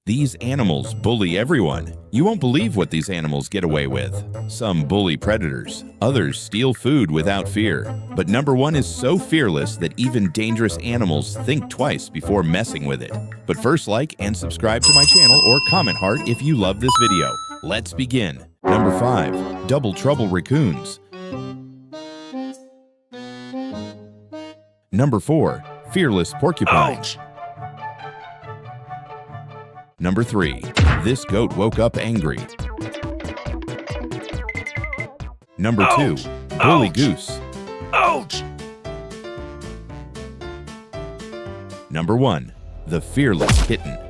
These animals bully everyone. You won't believe what these animals get away with. Some bully predators, others steal food without fear. But number one is so fearless that even dangerous animals think twice before messing with it. But first, like and subscribe to my channel or comment heart if you love this video. Let's begin. Number 5. Double Trouble Raccoons. Number 4. Fearless Porcupine. Ouch! Number 3. This goat woke up angry. Number 2. Ouch! Bully Ouch! Goose. Ouch! Number 1. The Fearless Kitten.